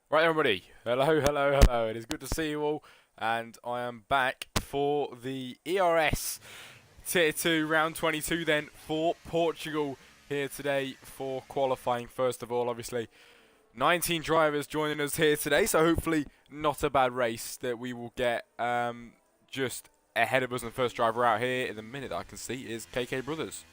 Right, everybody. Hello, hello, hello. It is good to see you all, and I am back for the ERS Tier 2 Round 22 then for Portugal here today for qualifying. First of all, obviously, 19 drivers joining us here today, so hopefully not a bad race that we will get just ahead of us. And the first driver out here in the minute that I can see is KK Brothers.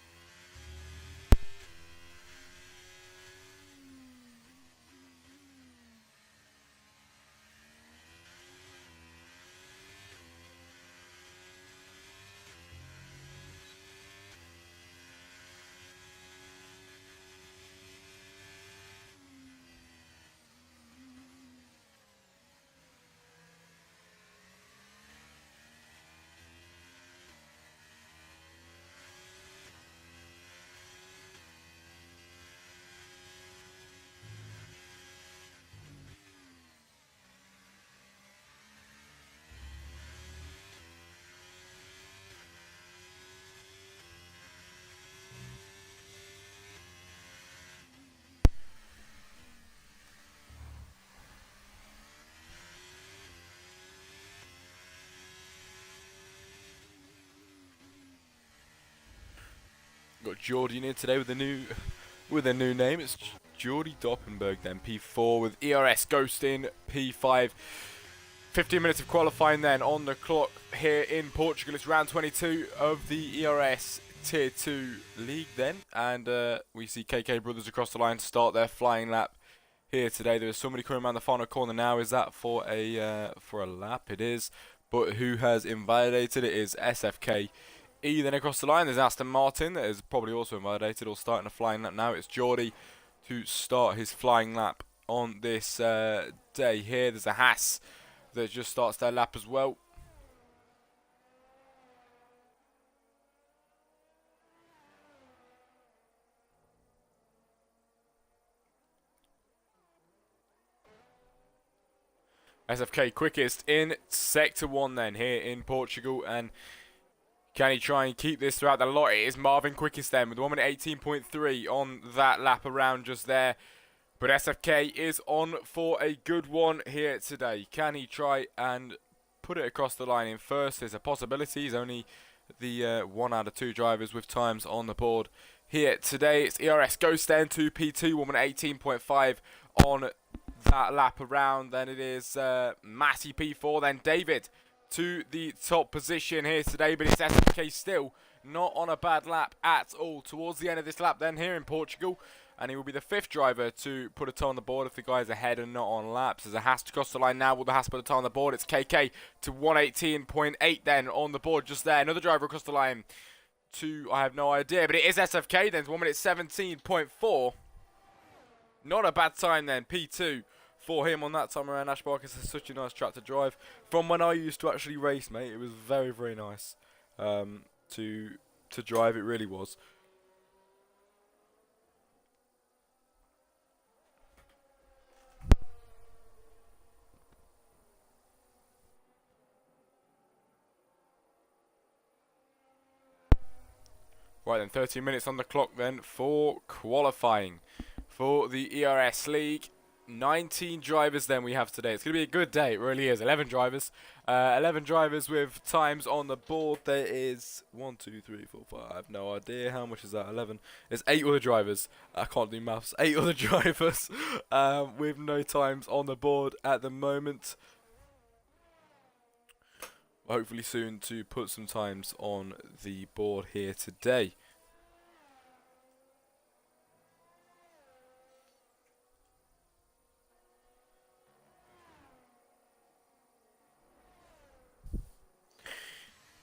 Got Geordie in here today with a new name. It's Geordie Doppenberg then P4 with ERS Ghost in P5. 15 minutes of qualifying then on the clock here in Portugal. It's round 22 of the ERS Tier 2 League then, and we see KK Brothers across the line to start their flying lap here today. There is somebody coming around the final corner now. Is that for a lap? It is, but who has invalidated it is SFK. Then across the line, there's Aston Martin that is probably also invalidated or starting a flying lap now. It's Geordie to start his flying lap on this day here. There's a Haas that just starts their lap as well. SFK quickest in Sector 1 then here in Portugal, and can he try and keep this throughout the lot? It is Marvin quickest then with 1 minute 18.3 on that lap around just there. But SFK is on for a good one here today. Can he try and put it across the line in first? There's a possibility. He's only the 1 out of 2 drivers with times on the board here today. It's ERS Ghost then to P2, 1 minute 18.5 on that lap around. Then it is Matty P4, then David to the top position here today, but it's SFK still not on a bad lap at all towards the end of this lap then here in Portugal, and he will be the 5th driver to put a time on the board if the guys ahead are not on laps. There's a Haas to cross the line now. Will the Haas put a time on the board? It's KK to 118.8 then on the board just there. Another driver across the line to, I have no idea, but it is SFK then. It's 1 minute 17.4. Not a bad time then, P2 for him on that time around. Ash Barkers is such a nice track to drive. From when I used to actually race, mate, it was very, very nice to drive. It really was. Right then, 13 minutes on the clock then for qualifying for the ERS League. 19 drivers then we have today. It's going to be a good day, it really is. 11 drivers. 11 drivers with times on the board. There is 1, 2, 3, 4, 5. I have no idea. How much is that? 11. There's 8 other drivers. I can't do maths. 8 other drivers with no times on the board at the moment. Hopefully soon to put some times on the board here today.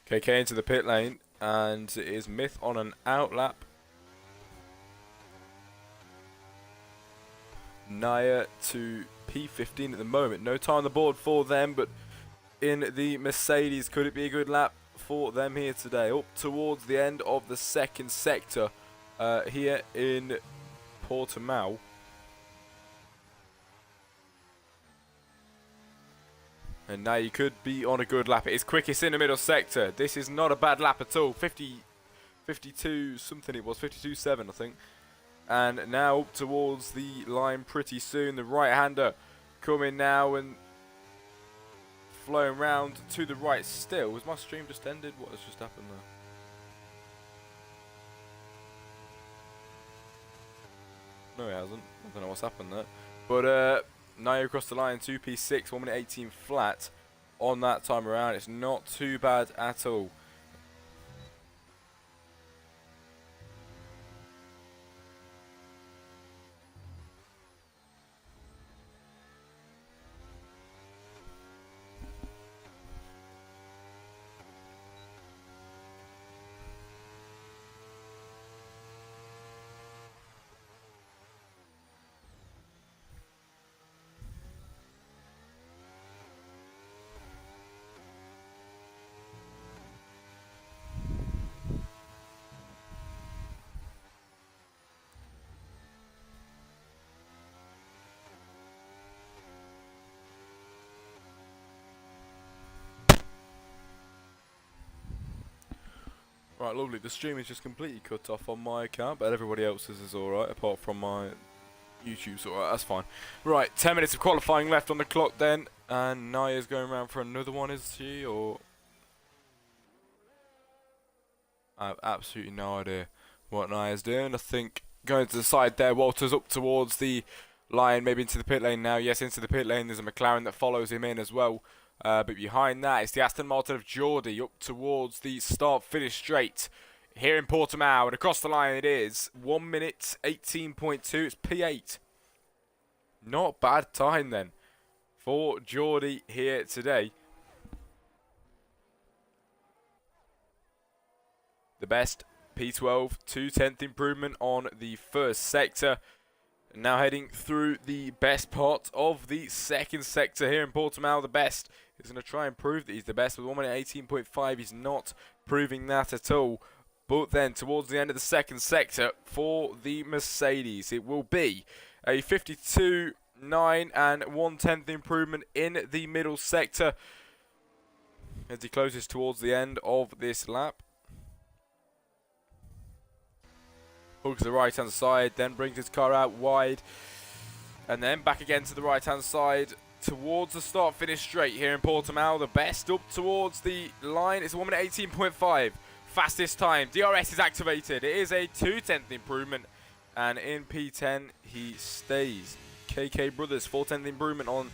KK into the pit lane, and it is Myth on an out lap. Naya to P15 at the moment. No time on the board for them, but in the Mercedes, could it be a good lap for them here today? Up towards the end of the second sector here in Portimao. And now you could be on a good lap. It is quickest in the middle sector. This is not a bad lap at all. 52 something it was. 52.7 I think. And now up towards the line pretty soon. The right-hander coming now and flowing round to the right still. Was my stream just ended? What has just happened there? No, it hasn't. I don't know what's happened there. But now you're across the line, 2p6, 1 minute 18 flat on that time around. It's not too bad at all. Right, lovely. The stream is just completely cut off on my account, but everybody else's is alright, apart from my YouTube's alright, that's fine. Right, 10 minutes of qualifying left on the clock then, and Naya's going around for another one, is she, or...? I have absolutely no idea what Naya's doing. I think going to the side there, Walter's up towards the line, maybe into the pit lane now. Yes, into the pit lane, there's a McLaren that follows him in as well. But behind that, it's the Aston Martin of Geordie up towards the start-finish straight here in Portimao. And across the line it is 1 minute 18.2. It's P8. Not bad time then for Geordie here today. The best P12, 2/10th improvement on the first sector. Now heading through the best part of the second sector here in Portimao. The best is going to try and prove that he's the best with 1 minute 18.5. He's not proving that at all. But then towards the end of the second sector for the Mercedes, it will be a 52.9 and 1/10th improvement in the middle sector as he closes towards the end of this lap. Hooks the right hand side, then brings his car out wide, and then back again to the right hand side towards the start finish straight here in Portimao. The best up towards the line. It's 1 minute 18.5. Fastest time. DRS is activated. It is a 2/10th improvement, and in P10 he stays. KK Brothers 4/10th improvement on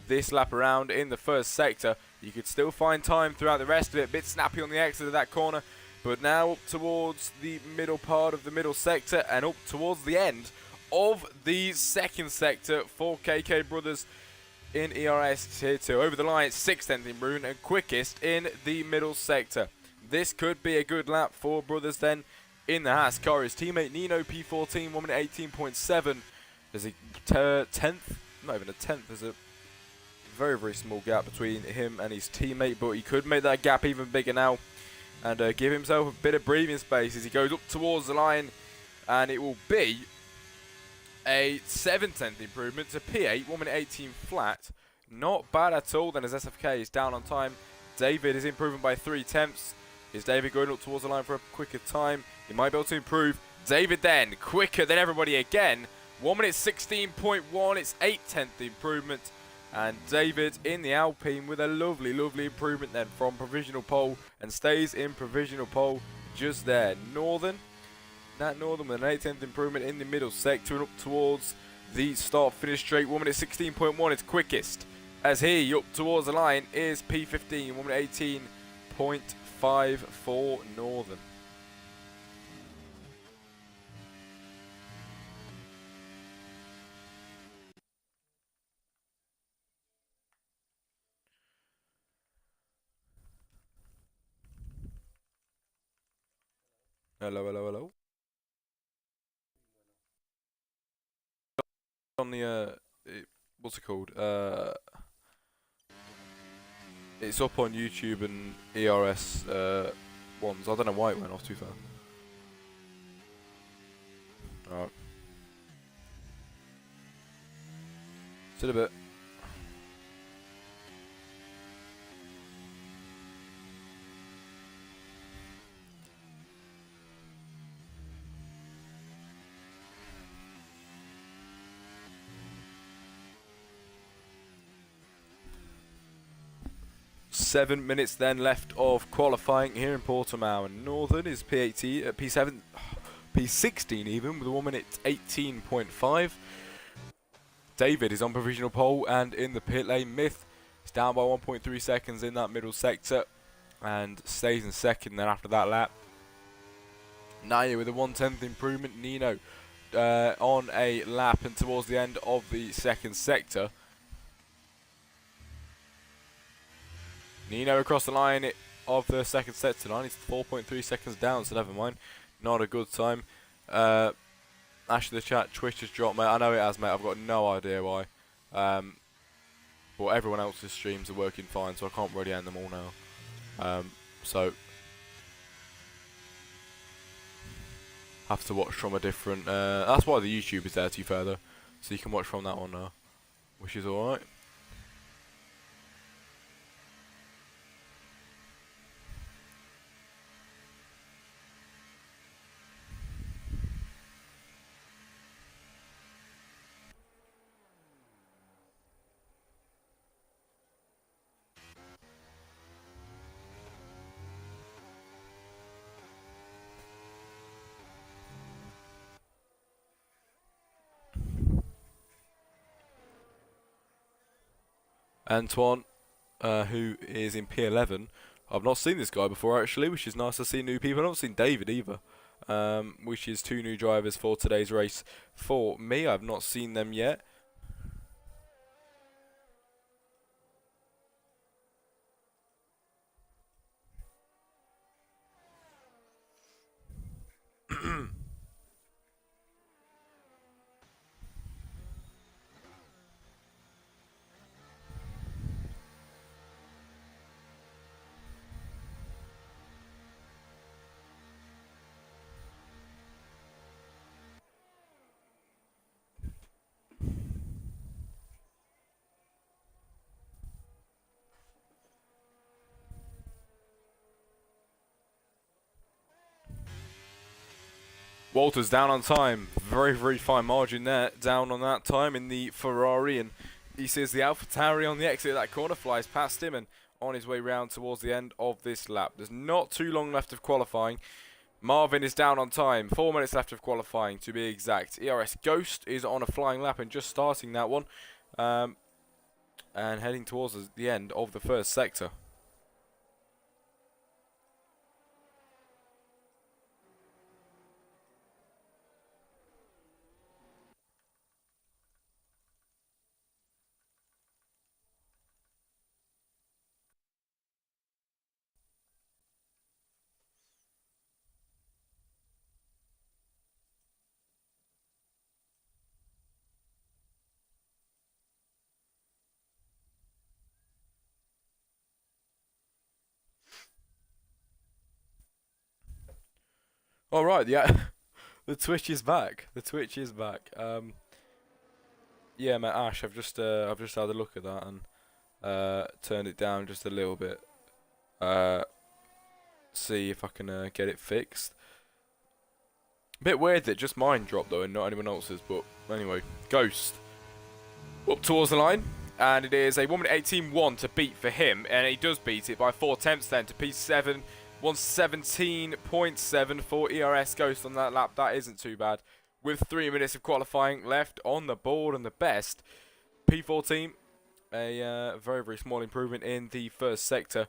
this lap around in the first sector. You could still find time throughout the rest of it. Bit snappy on the exit of that corner. But now up towards the middle part of the middle sector and up towards the end of the second sector for KK Brothers in ERS Tier 2. Over the line, 6/10th improvement and quickest in the middle sector. This could be a good lap for Brothers then in the Haas car. His teammate Nino P14, 1 minute 18.7. There's a 10th, not even a 10th, there's a very, very small gap between him and his teammate, but he could make that gap even bigger now and give himself a bit of breathing space as he goes up towards the line, and it will be a 7/10th improvement to P8, 1 minute 18 flat. Not bad at all then as SFK is down on time. David is improving by 3/10. Is David going up towards the line for a quicker time? He might be able to improve. David then, quicker than everybody again. 1 minute 16.1, it's 8/10th improvement. And David in the Alpine with a lovely, lovely improvement then from provisional pole and stays in provisional pole just there. Northern with an 8/10th improvement in the middle sector and up towards the start finish straight. 1 minute 16.1 is quickest as he up towards the line is P15, 1 minute 18.5 for Northern. Hello, hello, hello. On the what's it called? It's up on YouTube and ERS ones. I don't know why it went off too far. Alright. Still a bit. 7 minutes then left of qualifying here in Portimao, and Northern is P18, P7, P16 even, with a 1 minute 18.5. David is on provisional pole and in the pit lane. Myth is down by 1.3 seconds in that middle sector and stays in second then after that lap. Naya with a 1/10 improvement. Nino on a lap and towards the end of the second sector. Nino across the line of the second sector line. He's 4.3 seconds down, so never mind. Not a good time. Actually, the chat, Twitch has dropped, mate. I know it has, mate. I've got no idea why. But everyone else's streams are working fine, so I can't really end them all now. So have to watch from a different. That's why the YouTube is there, to be fair, though, so you can watch from that one now, which is all right. Antoine, who is in P11. I've not seen this guy before, actually, which is nice to see new people. I've not seen David either, which is 2 new drivers for today's race for me. I've not seen them yet. Walters down on time. Very, very fine margin there. Down on that time in the Ferrari. And he sees the AlphaTauri on the exit of that corner. Flies past him and on his way round towards the end of this lap. There's not too long left of qualifying. Marvin is down on time. 4 minutes left of qualifying, to be exact. ERS Ghost is on a flying lap and just starting that one. And heading towards the end of the first sector. All right, yeah, the Twitch is back. The Twitch is back. Yeah, mate, Ash, I've just had a look at that and turned it down just a little bit. See if I can get it fixed. A bit weird that just mine dropped though and not anyone else's. But anyway, Ghost up towards the line, and it is a 1 minute 18.1 to beat for him, and he does beat it by 4 tenths then to P7. 117.7 for ERS Ghost on that lap. That isn't too bad. With 3 minutes of qualifying left on the board, and the best P14. A very, very small improvement in the first sector.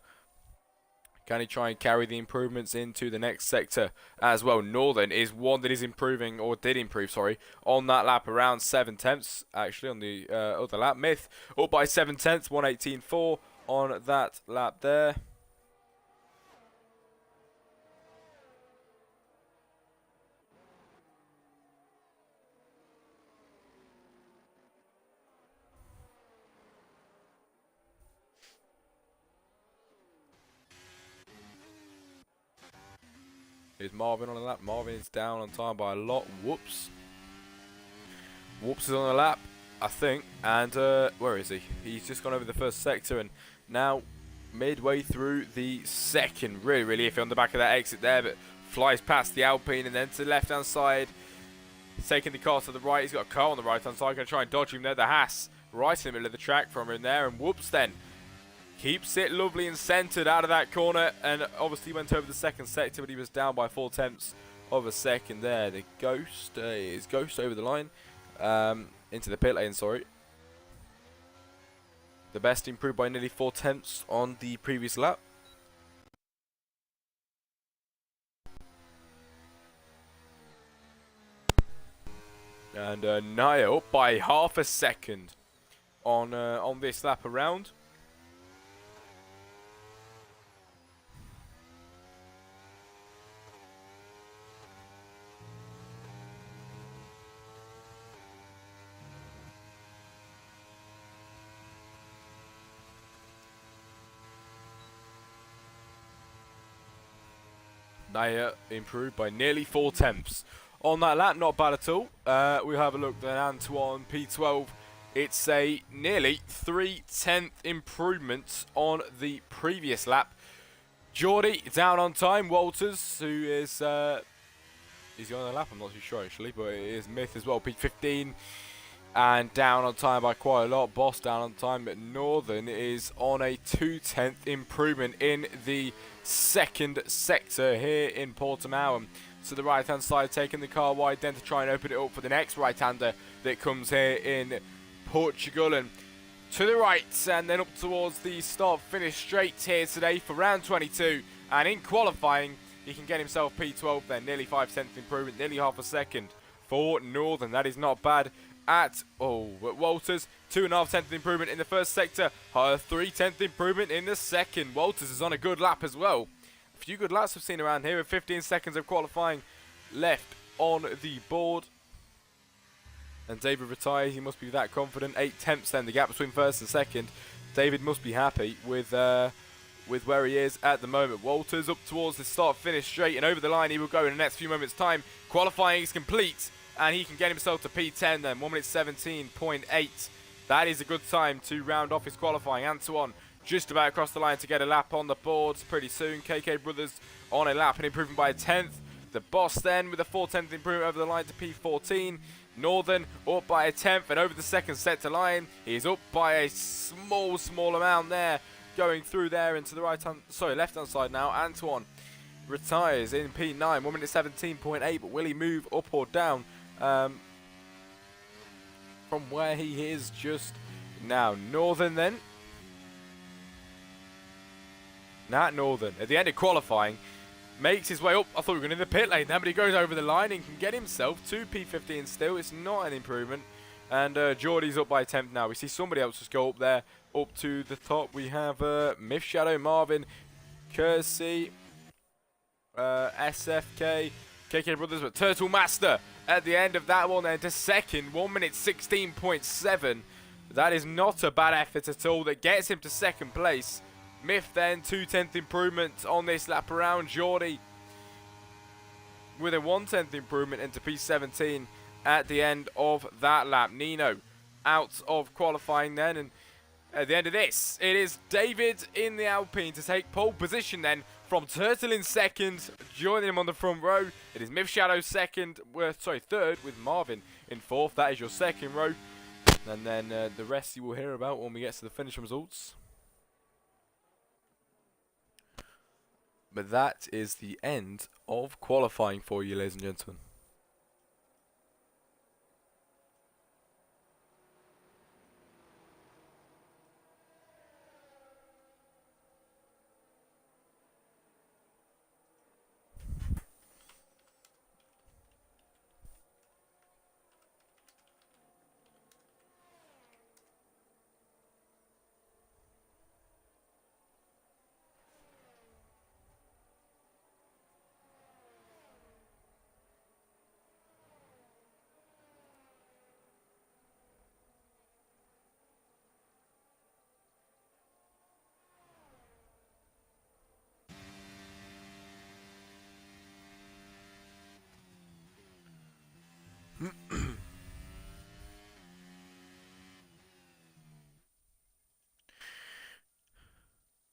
Can he try and carry the improvements into the next sector as well? Northern is one that is improving, or did improve, sorry, on that lap around 7 tenths, actually, on the other lap. Myth up by 7 tenths, 118.4 on that lap there. Is Marvin on the lap? Marvin is down on time by a lot. Whoops. Whoops is on the lap, I think. And where is he? He's just gone over the first sector and now midway through the second. Really, really iffy on the back of that exit there, but flies past the Alpine and then to the left-hand side. He's taking the car to the right. He's got a car on the right-hand side. Going to try and dodge him there. The Haas right in the middle of the track from him there. And whoops then. keeps it lovely and centered out of that corner, and obviously went over the second sector, but he was down by 4/10 of a second there. The Ghost is Ghost over the line, into the pit lane, sorry. The best improved by nearly 4/10 on the previous lap. And Naya up by half a second on this lap around. Naya improved by nearly 4/10 on that lap, not bad at all. We'll have a look then. Antoine P12. It's a nearly 3/10 improvement on the previous lap. Geordie down on time. Walters, who is he on the lap? I'm not too sure actually, but it is Myth as well. P15 and down on time by quite a lot. Boss down on time, but Northern is on a 2/10 improvement in the second sector here in Portimao. To the right hand side, taking the car wide then to try and open it up for the next right hander that comes here in Portugal. And to the right and then up towards the start finish straight here today for round 22. And in qualifying, he can get himself P12 then, nearly 5/10 improvement, nearly half a second for Northern. That is not bad at all. But Walters, 2.5 improvement in the first sector, 3/10 improvement in the second. Walters is on a good lap as well. A few good laps we've seen around here with 15 seconds of qualifying left on the board. And David retires. He must be that confident. 8/10 then, the gap between first and second. David must be happy with where he is at the moment. Walters up towards the start finish straight and over the line he will go in the next few moments time. Qualifying is complete and he can get himself to P10 then, 1 minute 17.8. That is a good time to round off his qualifying. Antoine just about across the line to get a lap on the boards pretty soon. KK Brothers on a lap and improving by a 10th. The Boss then with a 4/10 improvement over the line to P14. Northern up by a 10th and over the second sector line. He's up by a small amount there. Going through there into the left hand side now. Antoine retires in P9, 1 minute 17.8. But will he move up or down from where he is just now? Northern then. Northern at the end of qualifying makes his way up. I thought we were going to the pit lane then, but he goes over the line and can get himself to P15 still. It's not an improvement. And Geordie's up by a 10th now. We see somebody else just go up there, up to the top. We have Myth Shadow, Marvin, Kersey, SFK, KK Brothers, but Turtle Master at the end of that one then to second, 1 minute 16.7. That is not a bad effort at all. That gets him to second place. Myth then, 2/10 improvement on this lap around. Geordie with a 1/10 improvement into P17 at the end of that lap. Nino out of qualifying then, and at the end of this, it is David in the Alpine to take pole position then from Turtle in second, joining him on the front row. It is Myth Shadow third with Marvin in fourth. That is your second row, and then the rest you will hear about when we get to the finish results. But that is the end of qualifying for you, ladies and gentlemen.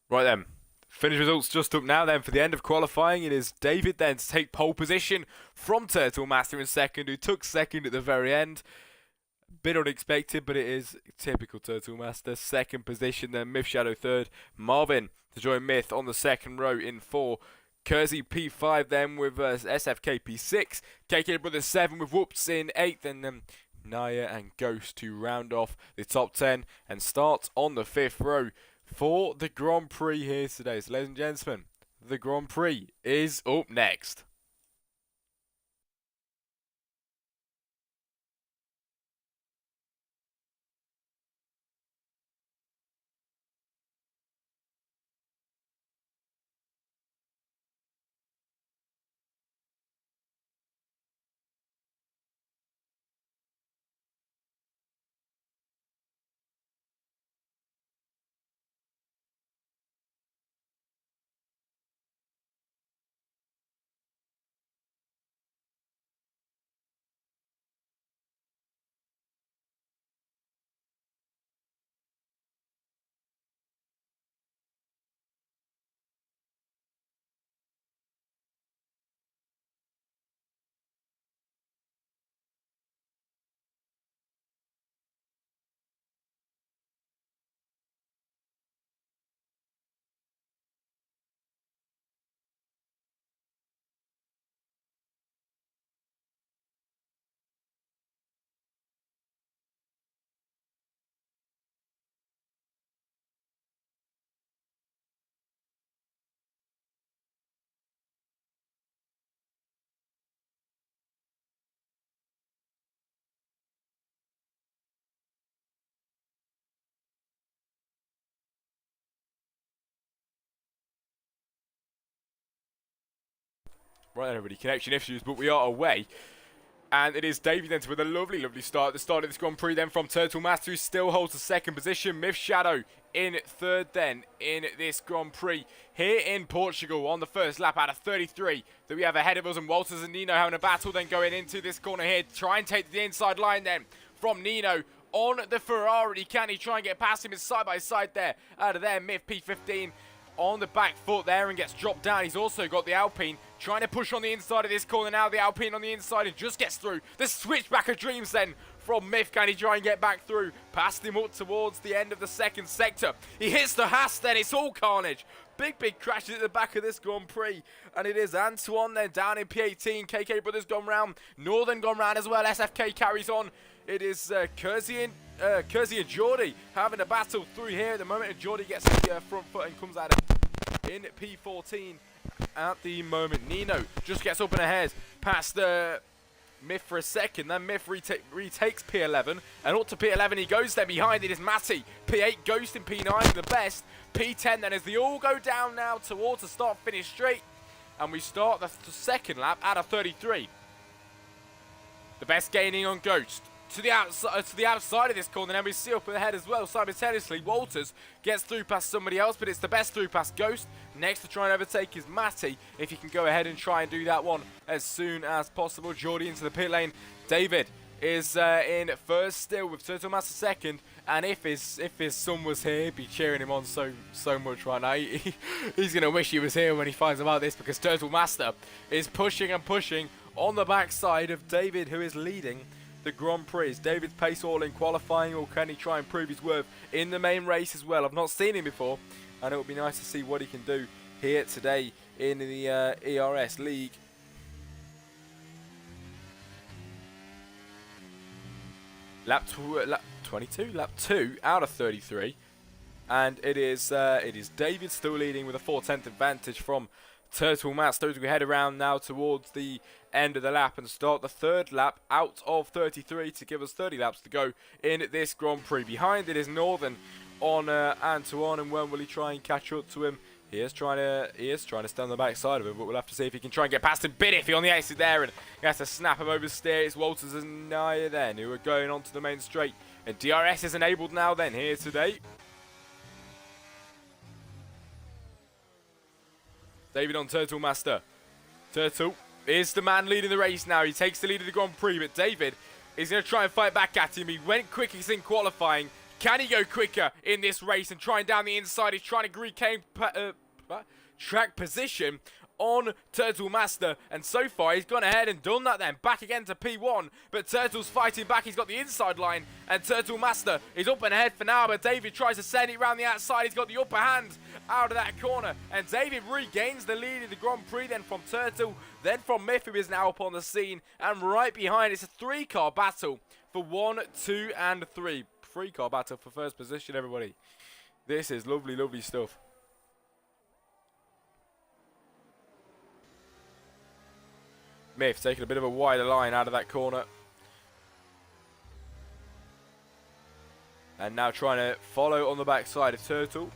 Right then, finish results just up now then for the end of qualifying. It is David then to take pole position from Turtle Master in second, who took second at the very end. Bit unexpected, but it is typical Turtle Master. Second position, then Myth Shadow third. Marvin to join Myth on the second row in 4. Kersey P5 then with SFK P6. KK Brothers 7 with Whoops in 8th. And Naya and Ghost to round off the top 10 and start on the 5th row for the Grand Prix here today. So ladies and gentlemen, the Grand Prix is up next. Right then, everybody, connection issues, but we are away. And it is Davey then with a lovely, lovely start at the start of this Grand Prix then from Turtle Master, who still holds the second position. Myth Shadow in third then in this Grand Prix here in Portugal on the first lap out of 33 that we have ahead of us. And Walters and Nino having a battle then going into this corner here. Try and take the inside line then from Nino on the Ferrari. Can he try and get past him? It's side by side there out of there. Myth P15 on the back foot there and gets dropped down. He's also got the Alpine trying to push on the inside of this corner now. The Alpine on the inside and just gets through. The switchback of dreams then from Myth. Can he try and get back through? Past him up towards the end of the second sector. He hits the Haas then. It's all carnage. Big crashes at the back of this Grand Prix. And it is Antoine then down in P18. KK Brothers gone round. Northern gone round as well. SFK carries on. It is Kersey and Geordie having a battle through here at the moment. And Geordie gets the front foot and comes out in P14 at the moment. Nino just gets up and ahead past Myth for a second. Then Myth retakes P11. And up to P11 he goes there. Behind it is Matty. P8 Ghost in P9 the best. P10 then as they all go down now towards the start finish straight. And we start the second lap out of 33. The best gaining on Ghost. To the outside of this corner, and we see up ahead as well. Simultaneously, Walters gets through past somebody else, but it's the best through past Ghost. Next to try and overtake is Matty. If he can go ahead and try and do that one as soon as possible. Geordie into the pit lane. David is in first still with Turtle Master second. And if his son was here, he'd be cheering him on so much right now. He's going to wish he was here when he finds about this, because Turtle Master is pushing and pushing on the backside of David, who is leading the Grand Prix. Is David's pace all in qualifying, or can he try and prove his worth in the main race as well? I've not seen him before, and it would be nice to see what he can do here today in the ERS League. Lap 22, lap 2 out of 33, and it is David still leading with a 4/10 advantage from Turtle Master. As we head around now towards the end of the lap and start the third lap out of 33 to give us 30 laps to go in this Grand Prix. Behind it is Northern on Antoine, and when will he try and catch up to him? He is trying to stay on the back side of him, but we'll have to see if he can try and get past him. Bit iffy on the exit there, and he has to snap him over steer. It's Walters and Naya then who are going onto the main straight, and DRS is enabled now then here today. David on Turtle Master. Turtle is the man leading the race now. He takes the lead of the Grand Prix, but David is going to try and fight back at him. He went quickest in qualifying. Can he go quicker in this race and try and down the inside? He's trying to reclaim track position on Turtle Master, and so far he's gone ahead and done that then. Back again to P1, but Turtle's fighting back. He's got the inside line, and Turtle Master is up and ahead for now, but David tries to send it around the outside. He's got the upper hand out of that corner, and David regains the lead in the Grand Prix then from Turtle, then from Myth, who is now up on the scene, and right behind it's a 3-car battle for 1, 2, and 3. 3-car battle for first position, everybody. This is lovely, lovely stuff. Myth taking a bit of a wider line out of that corner. And now trying to follow on the backside of Turtle.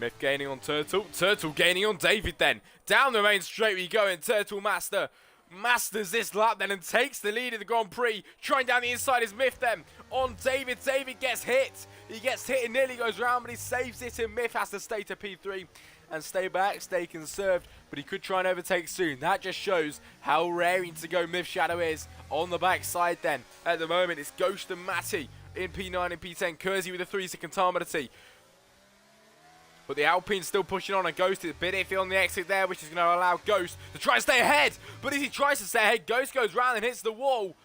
Myth gaining on Turtle. Turtle gaining on David then. Down the main straight we go, and Turtle Master masters this lap then and takes the lead in the Grand Prix. Trying down the inside is Myth then on David. David gets hit. He gets hit and nearly goes round, but he saves it, and Myth has to stay to P3 and stay back, stay conserved, but he could try and overtake soon. That just shows how raring to go Myth Shadow is on the backside then. At the moment, it's Ghost and Matty in P9 and P10. Kersey with a 3-second time penalty. But the Alpine's still pushing on, and Ghost is a bit iffy on the exit there, which is going to allow Ghost to try and stay ahead. But as he tries to stay ahead, Ghost goes round and hits the wall.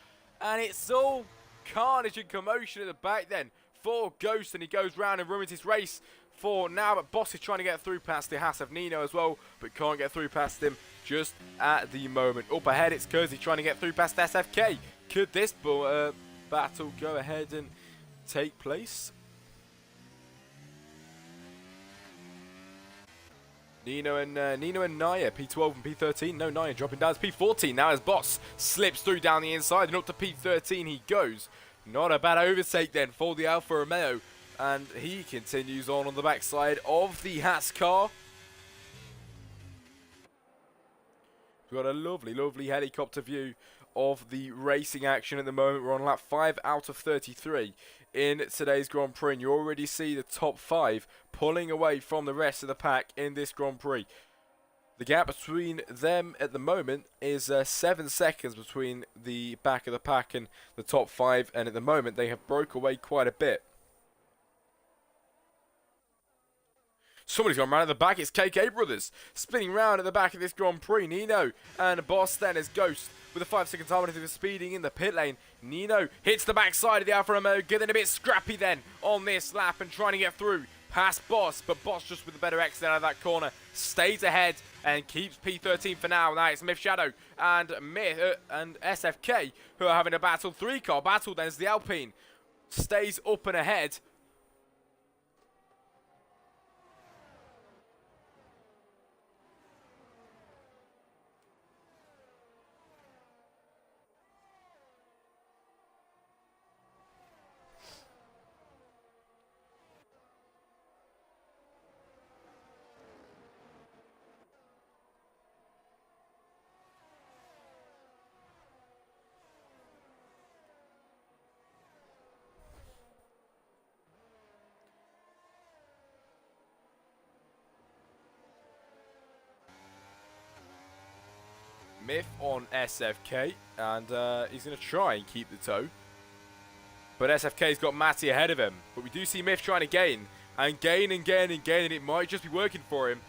And it's all carnage and commotion at the back then for Ghost, and he goes round and ruins his race for now. But Boss is trying to get through past the Haas of Nino as well, but can't get through past him just at the moment. Up ahead, it's Kersey trying to get through past SFK. Could this battle go ahead and take place? Nino and Naya, P12 and P13. No, Naya dropping down to P14. Now as Boss slips through down the inside and up to P13 he goes. Not a bad overtake then for the Alfa Romeo. And he continues on the backside of the Haas car. We've got a lovely, lovely helicopter view of the racing action at the moment. We're on lap 5 out of 33 in today's Grand Prix, and you already see the top 5 pulling away from the rest of the pack in this Grand Prix. The gap between them at the moment is 7 seconds between the back of the pack and the top 5, and at the moment they have broke away quite a bit. Somebody's gone round at the back. It's KK Brothers spinning round at the back of this Grand Prix. Nino and Boss then as Ghost with a 5-second time penalty for speeding in the pit lane. Nino hits the backside of the Alfa Romeo, getting a bit scrappy then on this lap and trying to get through past Boss, but Boss just with a better exit out of that corner stays ahead and keeps P13 for now. Now it's Myth Shadow and SFK who are having a battle. 3-car battle then as the Alpine stays up and ahead. Myth on SFK, and he's going to try and keep the toe. But SFK's got Matty ahead of him. But we do see Myth trying to gain, and gain, and it might just be working for him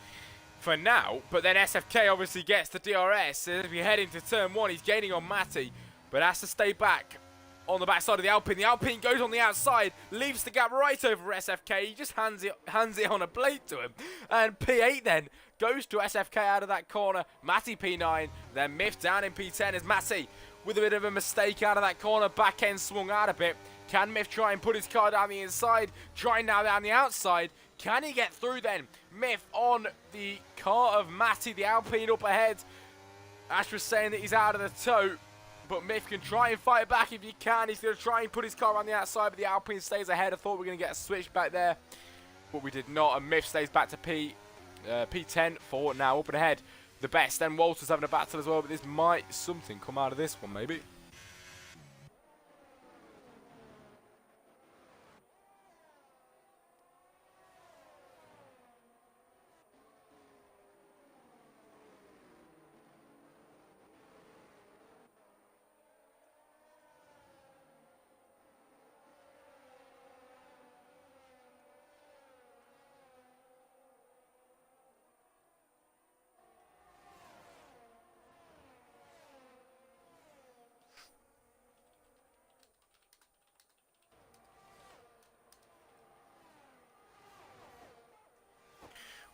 for now. But then SFK obviously gets the DRS. As we head into turn 1, he's gaining on Matty, but has to stay back on the backside of the Alpine. The Alpine goes on the outside, leaves the gap right over SFK. He just hands it on a plate to him. And P8 then goes to SFK out of that corner. Matty P9, then Myth down in P10 as Matty with a bit of a mistake out of that corner. Back end swung out a bit. Can Myth try and put his car down the inside? Trying now down the outside. Can he get through then? Myth on the car of Matty, the Alpine up ahead. Ash was saying that he's out of the toe, but Myth can try and fight back if he can. He's going to try and put his car on the outside, but the Alpine stays ahead. I thought we were going to get a switch back there, but we did not, and Myth stays back to P10 for now, up and ahead. The best, and Walter's having a battle as well, but this might something come out of this one, maybe.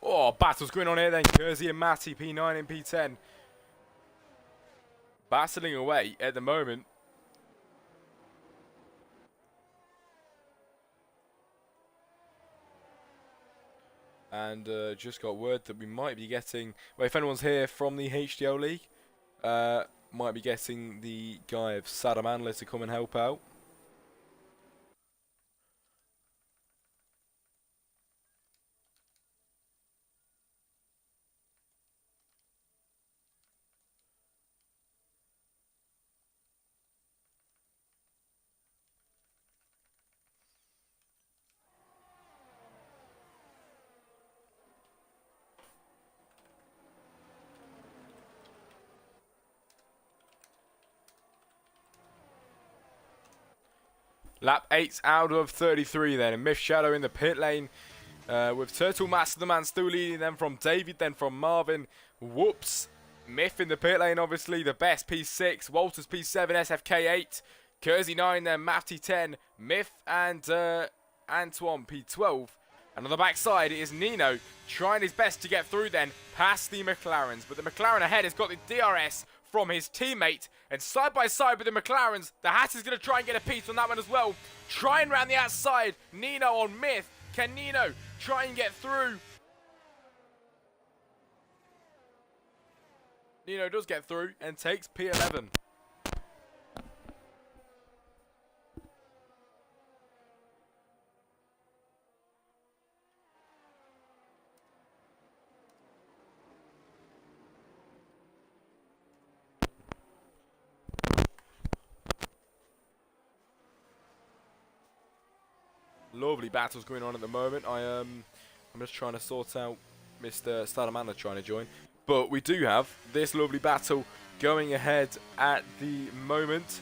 Oh, battle's going on here then. Kersey and Matty, P9 and P10. Battling away at the moment. And just got word that we might be getting, well, if anyone's here from the HDL League, might be getting the guy of Saddam Andler to come and help out. Lap 8 out of 33 then, and Myth Shadow in the pit lane with Turtle Master the Man still leading them from David, then from Marvin. Whoops. Myth in the pit lane, obviously, the best P6, Walters P7, SFK 8, Kersey 9, then Matty 10, Myth and Antoine P12. And on the backside, it is Nino trying his best to get through then past the McLarens. But the McLaren ahead has got the DRS from his teammate. And side by side with the McLarens, the Hatt is going to try and get a piece on that one as well. Trying round the outside, Nino on Myth. Can Nino try and get through? Nino does get through and takes P11. Lovely battles going on at the moment. I'm just trying to sort out Mr. Stardamanda trying to join. But we do have this lovely battle going ahead at the moment.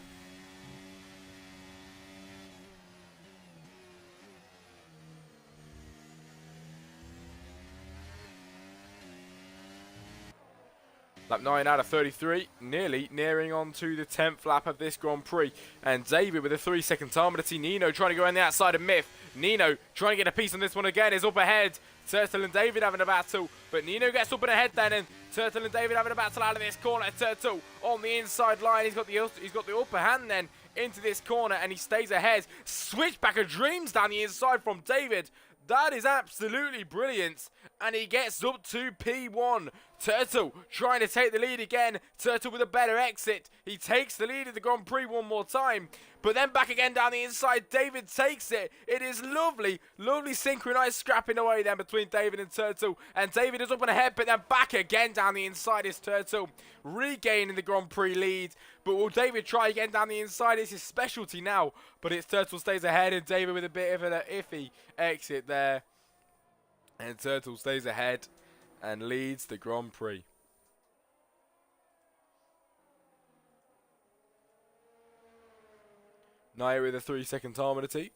Lap 9 out of 33, nearly nearing on to the 10th lap of this Grand Prix. And David with a 3-second time penalty. Nino trying to go on the outside of Myth. Nino trying to get a piece on this one again. Is up ahead. Turtle and David having a battle. But Nino gets up and ahead then. And Turtle and David having a battle out of this corner. Turtle on the inside line. He's got the upper hand then into this corner. And he stays ahead. Switchback of dreams down the inside from David. That is absolutely brilliant. And he gets up to P1. Turtle trying to take the lead again. Turtle with a better exit. He takes the lead of the Grand Prix one more time. But then back again down the inside. David takes it. It is lovely, lovely synchronized scrapping away then between David and Turtle. And David is up and ahead, but then back again down the inside is Turtle. Regaining the Grand Prix lead. But will David try again down the inside? It's his specialty now. But it's Turtle stays ahead and David with a bit of an iffy exit there. And Turtle stays ahead and leads the Grand Prix. Naya with a 3-second time penalty.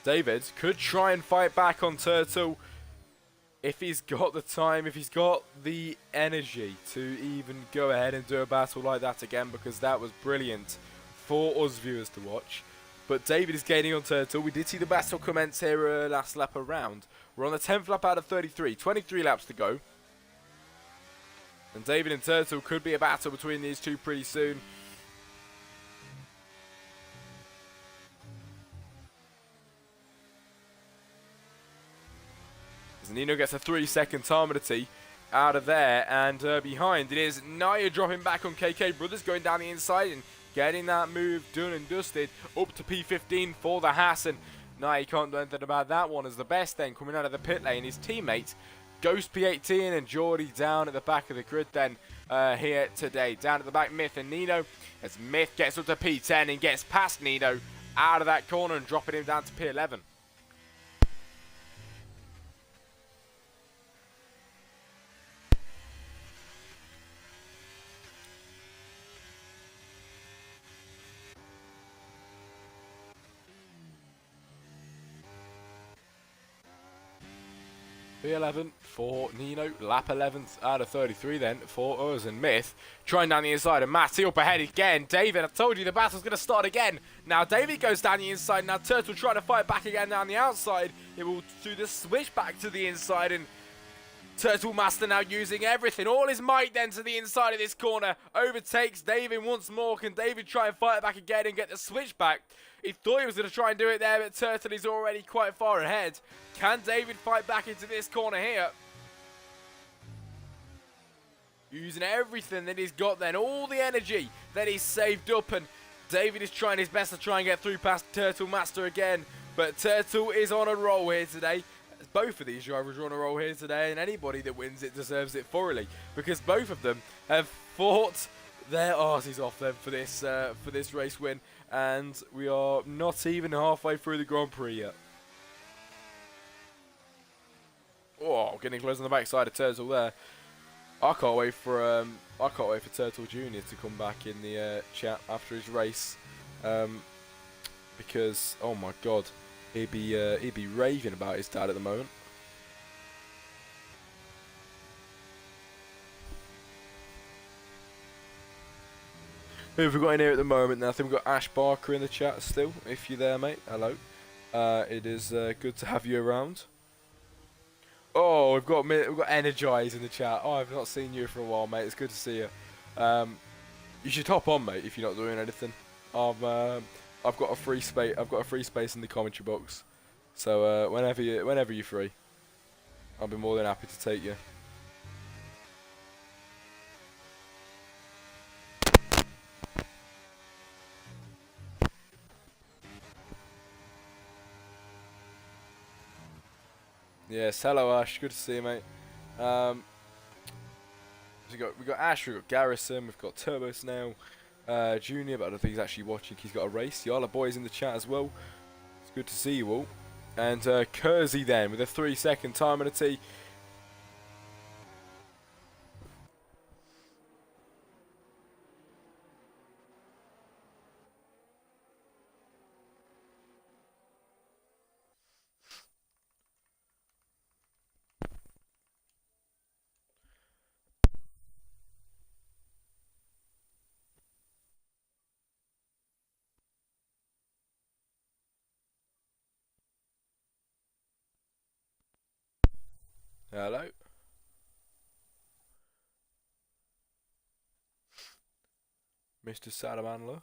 David could try and fight back on Turtle if he's got the time, if he's got the energy to even go ahead and do a battle like that again, because that was brilliant for us viewers to watch. But David is gaining on Turtle. We did see the battle commence here last lap around. We're on the 10th lap out of 33, 23 laps to go. And David and Turtle could be a battle between these two pretty soon. Nino gets a 3-second time penalty out of there, and behind it is Naya dropping back on KK Brothers, going down the inside and getting that move done and dusted up to P15 for the Haas. And Naya can't do anything about that one, as the best then coming out of the pit lane, his teammate Ghost P18 and Geordie down at the back of the grid then here today. Down at the back, Myth and Nino, as Myth gets up to P10 and gets past Nino out of that corner and dropping him down to P11. P11 for Nino, lap 11th out of 33 then for us and Myth. Trying down the inside and Matty up ahead again. David, I told you the battle's going to start again. Now David goes down the inside, now Turtle trying to fight back again down the outside. It will do the switch back to the inside and Turtle Master now using everything, all his might then to the inside of this corner. Overtakes David once more. Can David try and fight it back again and get the switch back? He thought he was going to try and do it there, but Turtle is already quite far ahead. Can David fight back into this corner here? Using everything that he's got then, all the energy that he's saved up, and David is trying his best to try and get through past Turtle Master again. But Turtle is on a roll here today. Both of these drivers are on a roll here today, and anybody that wins it deserves it thoroughly, because both of them have fought their arses off them for this race win, and we are not even halfway through the Grand Prix yet. Oh, getting close on the backside of Turtle there. I can't wait for Turtle Junior to come back in the chat after his race, because oh my God. He'd be raving about his dad at the moment. Who have we got in here at the moment? Now I think we've got Ash Barker in the chat still. If you're there, mate, hello. It is good to have you around. Oh, we've got Energize in the chat. Oh, I've not seen you for a while, mate. It's good to see you. You should hop on, mate, if you're not doing anything. I've got a free space. I've got a free space in the commentary box, so whenever you're free, I'll be more than happy to take you. Yes, hello Ash. Good to see you, mate. So we got Ash. We've got Garrison. We've got Turbos now. Junior, but I don't think he's actually watching. He's got a race. The Isla boys in the chat as well. It's good to see you all. And Kersey then with a 3-second time and a T. Hello. Mr. Salamander.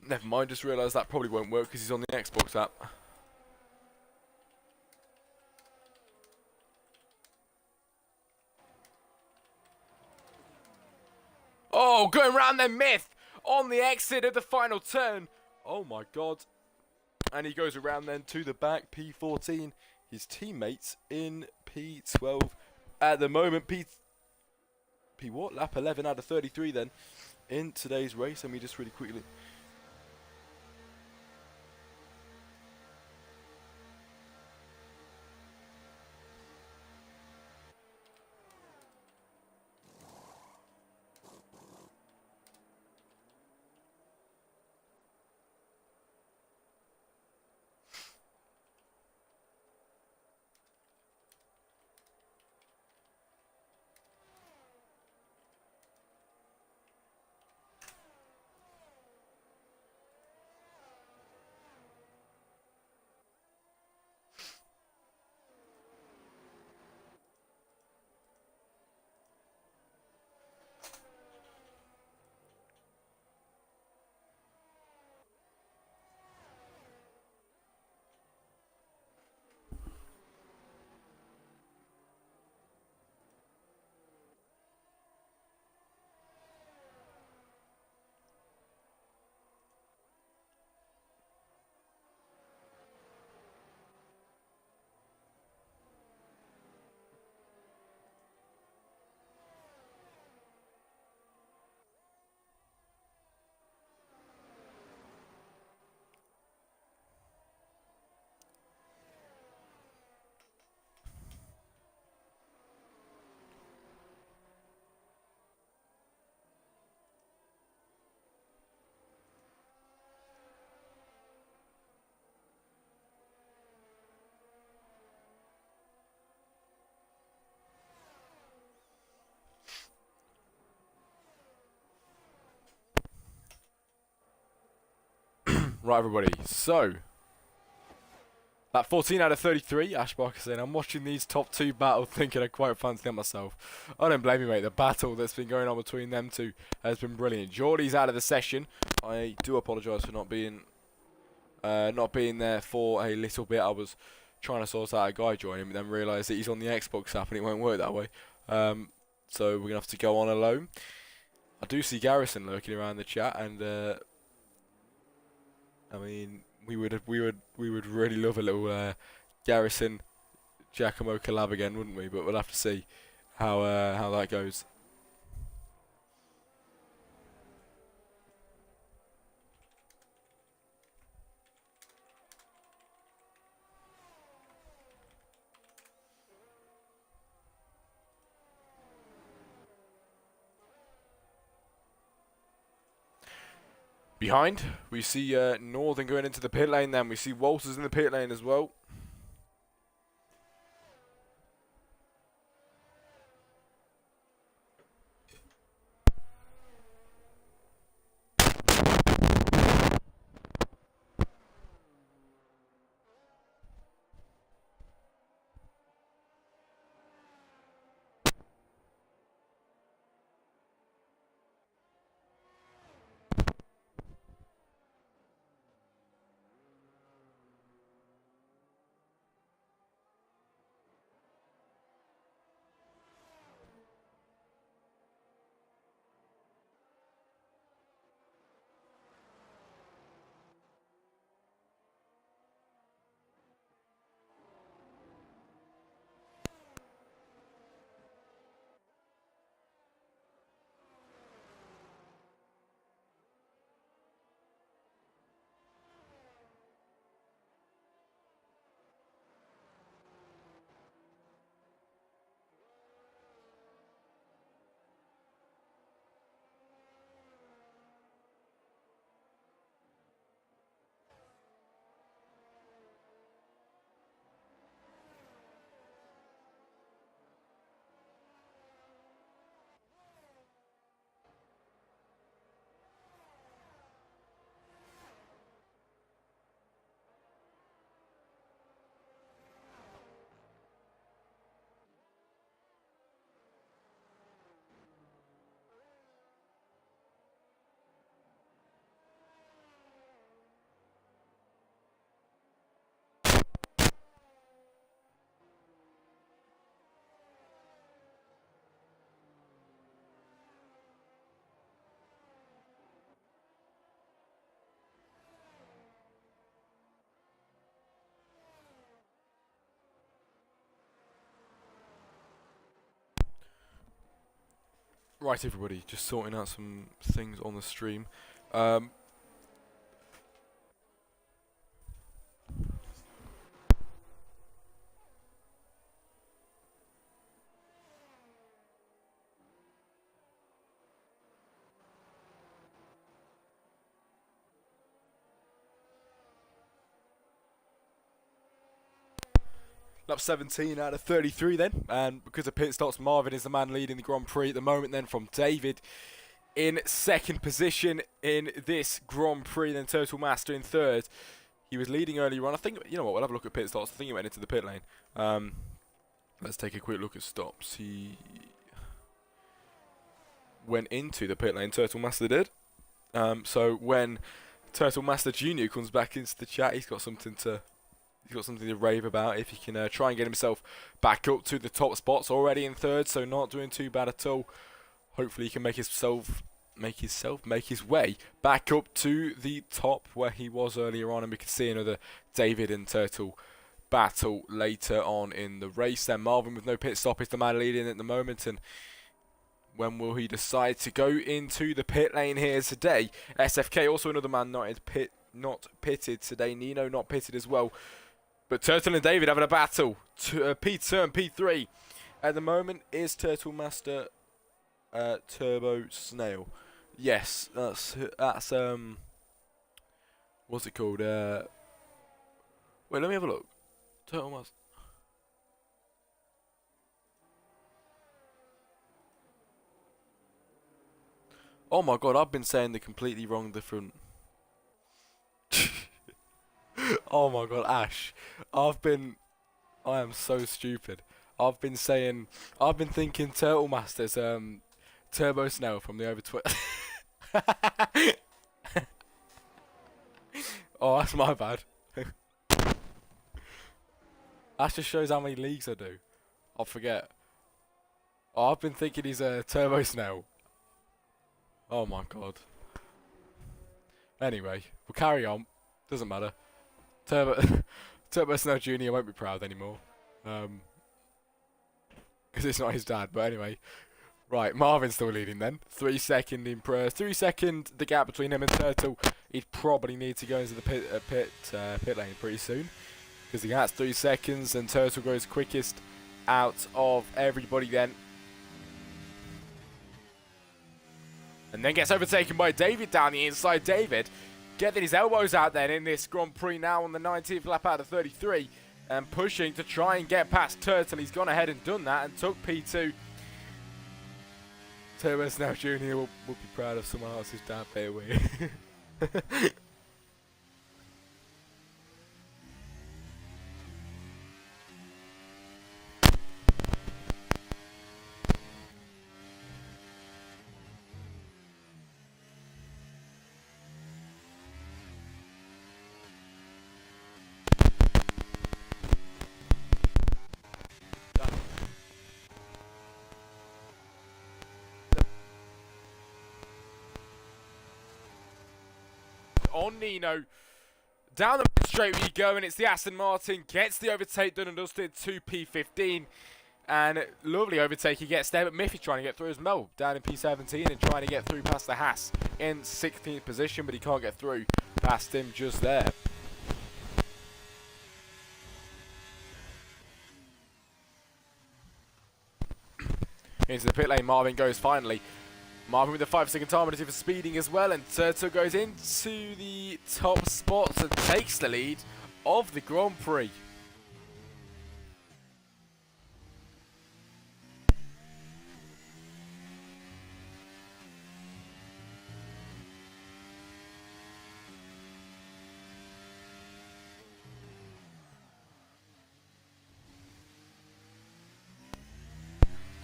Never mind, just realised that probably won't work because he's on the Xbox app. Oh, going round then Myth on the exit of the final turn. Oh my God. And he goes around then to the back, P14. His teammates in P12 at the moment. P what? Lap 11 out of 33 then in today's race. Let me just really quickly. Right, everybody. So, that 14 out of 33, Ash Barker saying, I'm watching these top two battles thinking I quite fancy them myself. I don't blame you, mate. The battle that's been going on between them two has been brilliant. Geordie's out of the session. I do apologise for not being there for a little bit. I was trying to sort out a guy joining, but then realised that he's on the Xbox app and it won't work that way. So we're going to have to go on alone. I do see Garrison lurking around the chat, and I mean, we would really love a little Garrison Giacomo collab again, wouldn't we? But we'll have to see how that goes. Behind, we see Northern going into the pit lane. Then we see Walters in the pit lane as well. Right, everybody, just sorting out some things on the stream. Lap 17 out of 33 then, and because of pit stops, Marvin is the man leading the Grand Prix at the moment then, from David in second position in this Grand Prix, then Total Master in third. He was leading earlier on. I think, you know what, we'll have a look at pit stops. I think he went into the pit lane. Let's take a quick look at stops. He went into the pit lane, Turtle Master did. So when Turtle Master Jr. comes back into the chat, he's got something to rave about. If he can try and get himself back up to the top spots, already in third, so not doing too bad at all. Hopefully he can make his way back up to the top where he was earlier on, and we can see another David and Turtle battle later on in the race. Then Marvin with no pit stop is the man leading at the moment, and when will he decide to go into the pit lane here today? SFK also another man not pitted today. Nino not pitted as well. But Turtle and David having a battle. P2 and P3 at the moment is Turtle Master Turbo Snail. Yes, that's what's it called? Wait, let me have a look. Turtle Master. Oh my god, I've been saying the completely wrong different. Oh my god, Ash. I am so stupid. I've been thinking Turtle Masters, Turbo Snail from the over 20. Oh, that's my bad. That just shows how many leagues I do. I'll forget. Oh, I've been thinking he's a Turbo Snail. Oh my god. Anyway, we'll carry on. Doesn't matter. Turbo Snail Jr. won't be proud anymore. Because it's not his dad. But anyway. Right, Marvin's still leading then. 3 second in prayers. 3 second the gap between him and Turtle. He'd probably need to go into the pit lane pretty soon. Because he has 3 seconds and Turtle goes quickest out of everybody then. And then gets overtaken by David down the inside. David getting his elbows out then in this Grand Prix now on the 19th lap out of 33. And pushing to try and get past Turtle. He's gone ahead and done that and took P2. Turbo Snail Jr. will be proud of someone else's dad, bear with. On Nino, down the straight we go, and it's the Aston Martin, gets the overtake done and dusted to P15, and lovely overtake he gets there, but Miffy's trying to get through as well, down in P17 and trying to get through past the Haas in 16th position, but he can't get through past him just there. Into the pit lane, Marvin goes finally. Marvin with the 5 second time penalty for speeding as well, and Turtle goes into the top spots and takes the lead of the Grand Prix.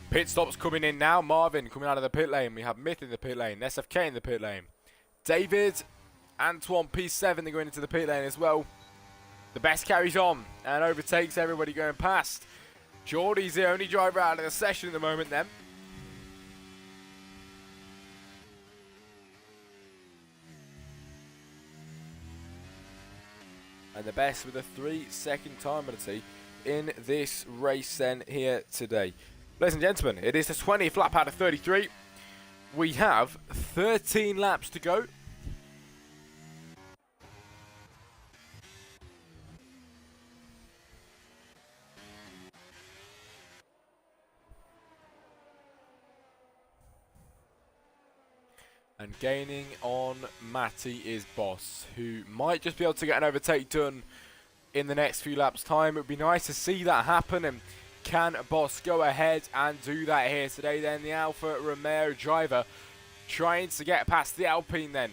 Pit stops coming in now. Marvin coming out of the pit lane. We have Myth in the pit lane. SFK in the pit lane. David, Antoine, P7, they're going into the pit lane as well. The best carries on and overtakes everybody going past. Geordie's the only driver out of the session at the moment then. And the best with a 3 second time penalty in this race then here today. Ladies and gentlemen, it is the 20th lap out of 33. We have 13 laps to go. And gaining on Matty is Boss, who might just be able to get an overtake done in the next few laps' time. It would be nice to see that happen. And can Boss go ahead and do that here today then? The Alfa Romeo driver trying to get past the Alpine then.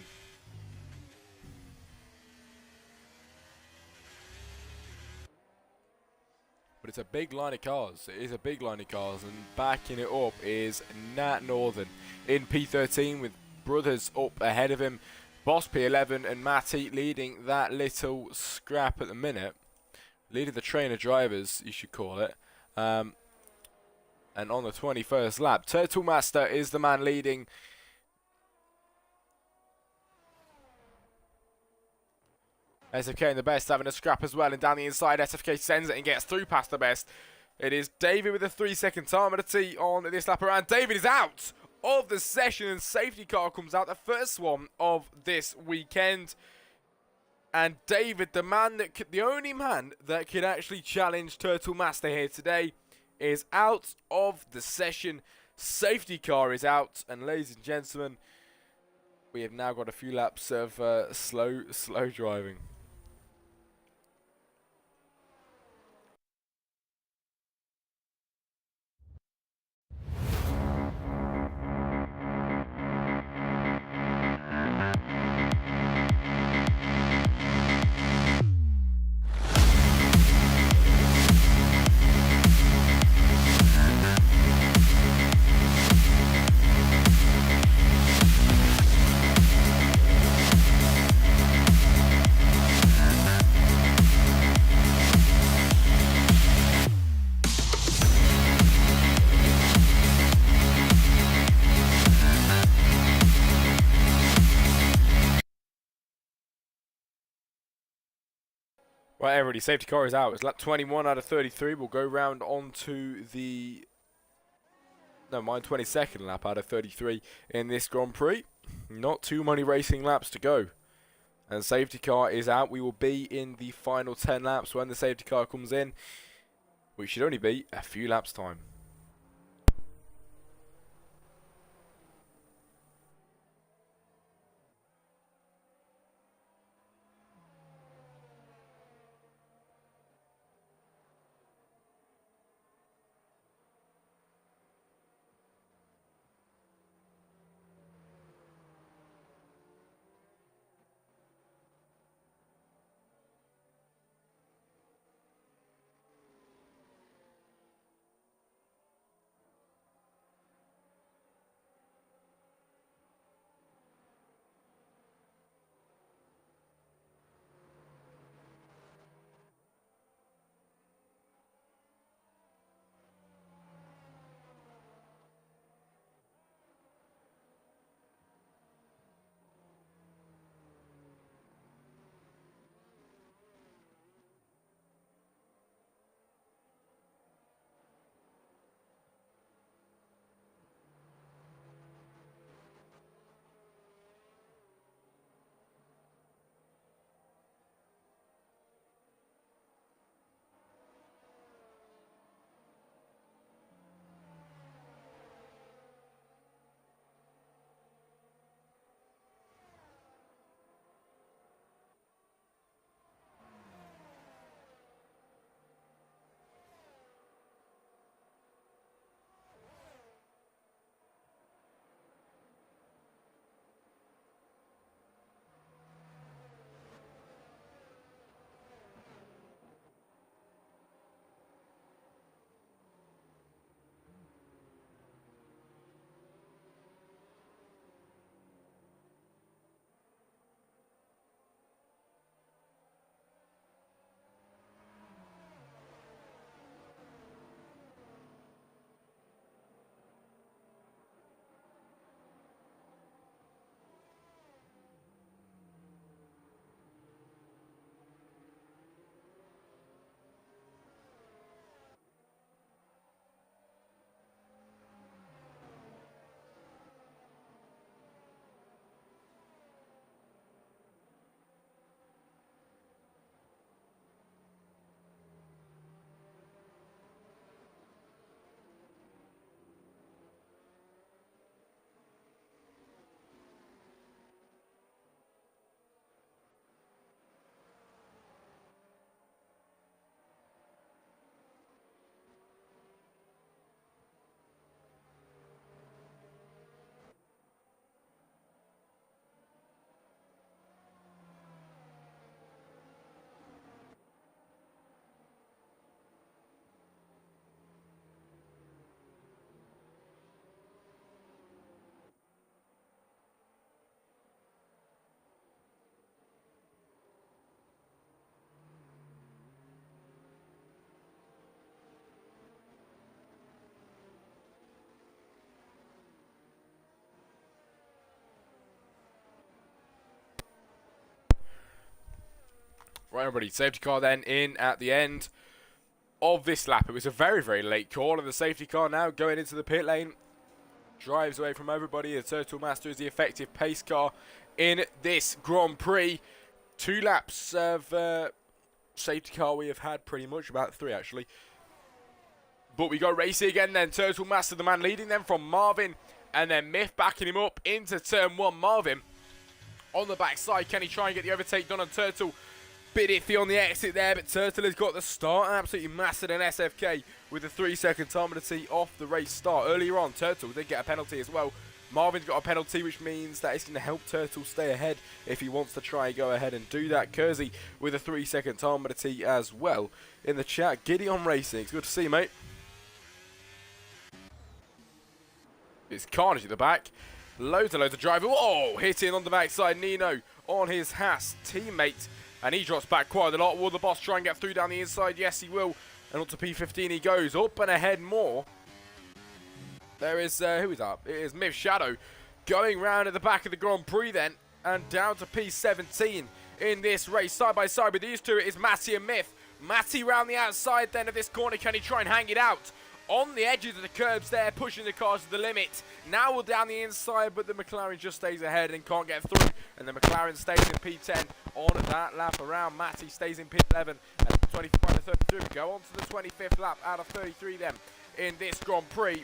But it's a big line of cars. It is a big line of cars. And backing it up is Nat Northern in P13 with brothers up ahead of him. Boss P11 and Matty leading that little scrap at the minute. Leading the train of drivers, you should call it. And on the 21st lap, Turtle Master is the man leading. SFK and the best having a scrap as well, and down the inside SFK sends it and gets through past the best. It is David with a 3 second time penalty on this lap around. David is out of the session and safety car comes out, the first one of this weekend. And David, the only man that could actually challenge Turtle Master here today, is out of the session. Safety car is out. And ladies and gentlemen, we have now got a few laps of slow driving. Right, everybody, safety car is out. It's lap 21 out of 33. We'll go round on to the... No, mine 22nd lap out of 33 in this Grand Prix. Not too many racing laps to go. And safety car is out. We will be in the final 10 laps when the safety car comes in, which should only be a few laps time. Right, everybody, safety car then in at the end of this lap. It was a very, very late call, and the safety car now going into the pit lane. Drives away from everybody. The Turtle Master is the effective pace car in this Grand Prix. 2 laps of safety car we have had, pretty much, about 3 actually. But we go racing again then. Turtle Master, the man leading them from Marvin, and then Myth backing him up into turn 1. Marvin on the backside. Can he try and get the overtake done on Turtle? Bit iffy on the exit there, but Turtle has got the start. Absolutely mastered an SFK with a 3-second time penalty off the race start. Earlier on, Turtle did get a penalty as well. Marvin's got a penalty, which means that it's going to help Turtle stay ahead if he wants to try and go ahead and do that. Kersey with a 3-second time penalty as well. In the chat, Gideon Racing. It's good to see you, mate. It's Carnage at the back. Loads and loads of driver. Whoa! Hitting on the backside. Nino on his Haas teammate. And he drops back quite a lot. Will the boss try and get through down the inside? Yes, he will. And on to P15 he goes. Up and ahead more. There is, who is up? It is Myth Shadow going round at the back of the Grand Prix then. And down to P17 in this race. Side by side with these two, it is Matty and Myth. Matty round the outside then of this corner. Can he try and hang it out? On the edges of the curbs there, pushing the cars to the limit. Now we're down the inside, but the McLaren just stays ahead and can't get through. And the McLaren stays in P10 on that lap around. Matty stays in P11 and 25 to 33. We go on to the 25th lap out of 33 then in this Grand Prix.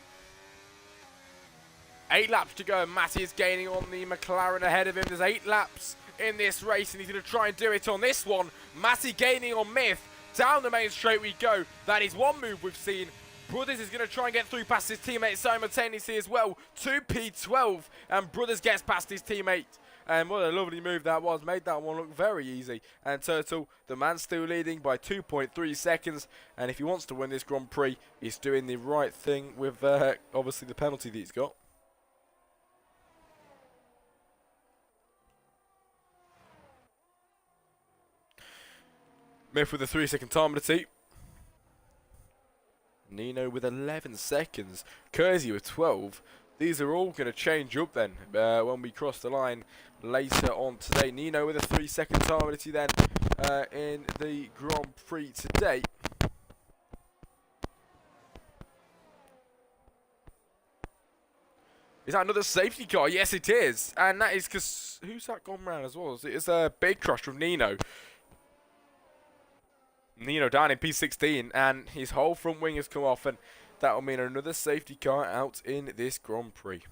8 laps to go. Matty is gaining on the McLaren ahead of him. There's 8 laps in this race, and he's going to try and do it on this one. Matty gaining on Myth. Down the main straight we go. That is one move we've seen. Brothers is going to try and get through past his teammate simultaneously as well. 2P12, and Brothers gets past his teammate. And what a lovely move that was. Made that one look very easy. And Turtle, the man still leading by 2.3 seconds. And if he wants to win this Grand Prix, he's doing the right thing with obviously the penalty that he's got. Myth with a 3-second time penalty. Nino with 11 seconds. Kersey with 12. These are all going to change up then when we cross the line later on today. Nino with a 3-second time penalty then in the Grand Prix today. Is that another safety car? Yes, it is. And that is because... Who's that gone round as well? It's a big crush from Nino. Nino down in P16, and his whole front wing has come off, and that will mean another safety car out in this Grand Prix.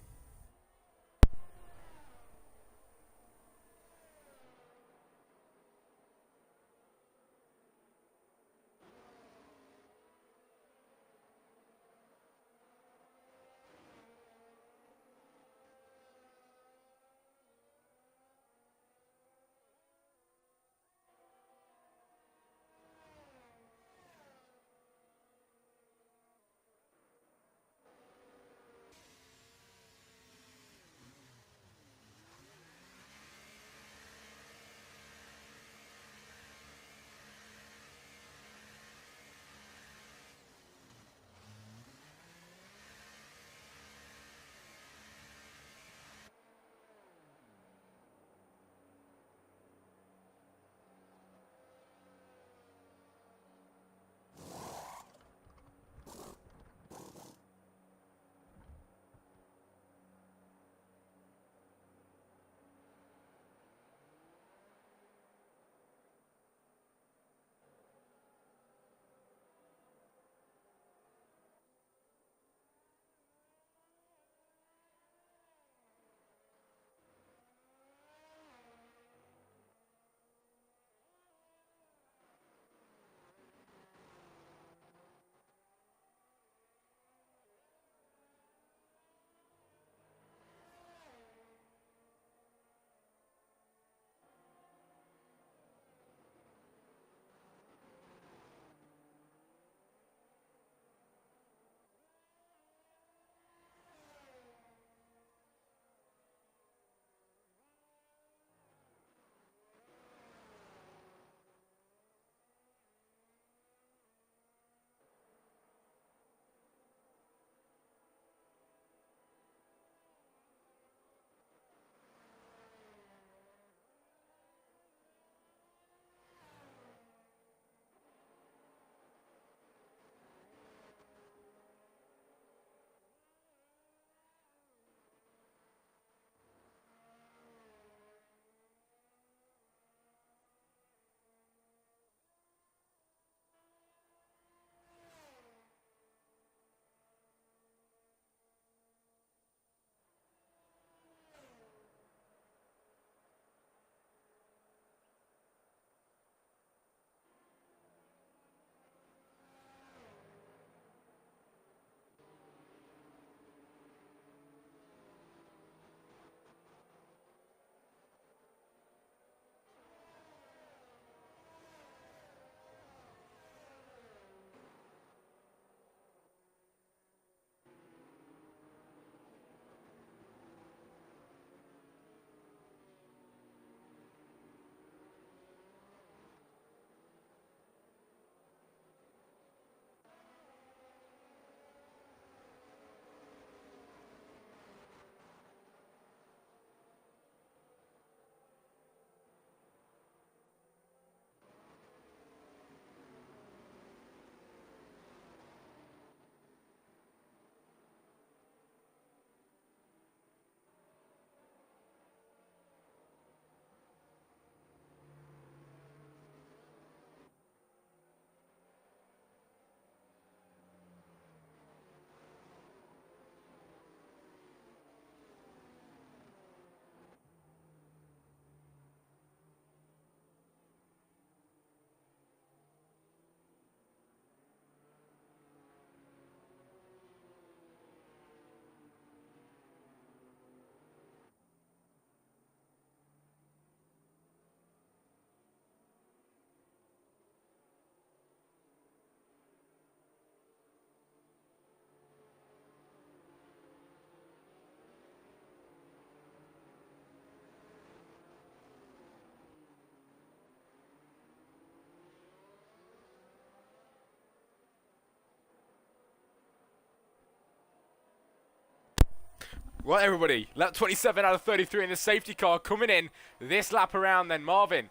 Right, everybody, lap 27 out of 33 in the safety car coming in this lap around then. Marvin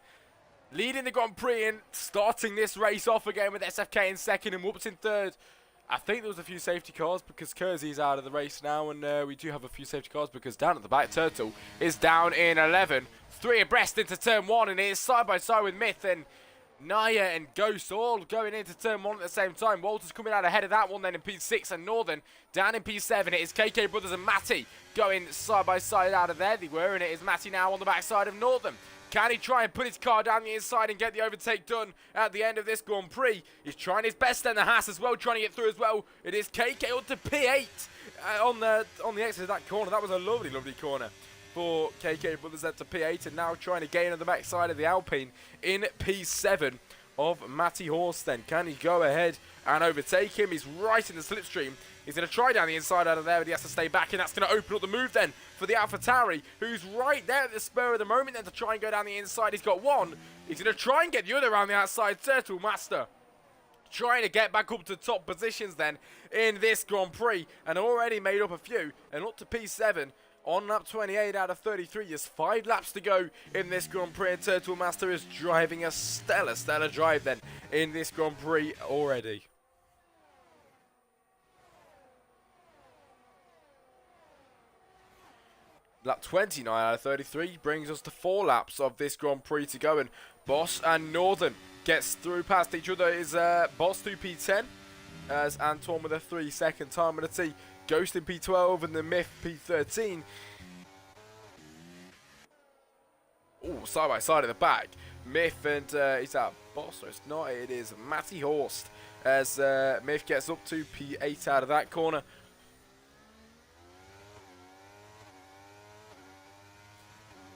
leading the Grand Prix and starting this race off again with SFK in second and Whoops in third. I think there was a few safety cars because Kersey's out of the race now, and we do have a few safety cars because down at the back, Turtle is down in 11. 3 abreast into turn 1, and it is side by side with Myth and Naya and Ghost all going into turn 1 at the same time. Walter's coming out ahead of that one then in P6, and Northern down in P7. It is KK Brothers and Matty going side by side out of there. They were, and it is Matty now on the backside of Northern. Can he try and put his car down the inside and get the overtake done at the end of this Grand Prix? He's trying his best then, the Haas as well, trying to get through as well. It is KK up to P8 on the exit of that corner. That was a lovely, lovely corner for KK Brothers at to P8, and now trying to gain on the backside of the Alpine in P7 of Matty Horse then. Can he go ahead and overtake him? He's right in the slipstream. He's going to try down the inside out of there, but he has to stay back, and that's going to open up the move then for the AlphaTauri, who's right there at the spur of the moment then to try and go down the inside. He's got one. He's going to try and get the other around the outside. Turtle Master trying to get back up to top positions then in this Grand Prix, and already made up a few, and up to P7 on lap 28 out of 33. There's 5 laps to go in this Grand Prix, and Turtle Master is driving a stellar drive then in this Grand Prix already. Lap 29 out of 33 brings us to 4 laps of this Grand Prix to go, and Boss and Northern gets through past each other. Is Boss 2 P10 as Antoine with a 3-second time on the T. Ghost in P12 and the Myth P13. Oh, side by side at the back. Myth and is that Boss? No, it's not. It is Matty Horst as Myth gets up to P8 out of that corner.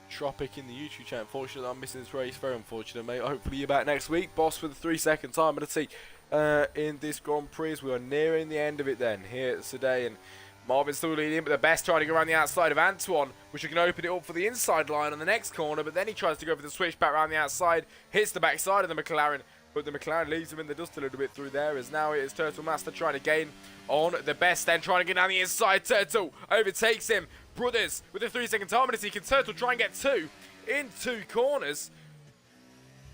Tropic in the YouTube channel. Unfortunately, I'm missing this race. Very unfortunate, mate. Hopefully, you're back next week. Boss with a 3-second time on the T in this Grand Prix. We are nearing the end of it then here today, and Marvin's still leading, but the best trying to go around the outside of Antoine, which are going to open it up for the inside line on the next corner, but then he tries to go for the switch back around the outside, hits the backside of the McLaren, but the McLaren leaves him in the dust a little bit through there, as now it is Turtle Master trying to gain on the best, then trying to get down the inside. Turtle overtakes him. Brothers with a 3-second time, and he can Turtle try and get 2 in 2 corners.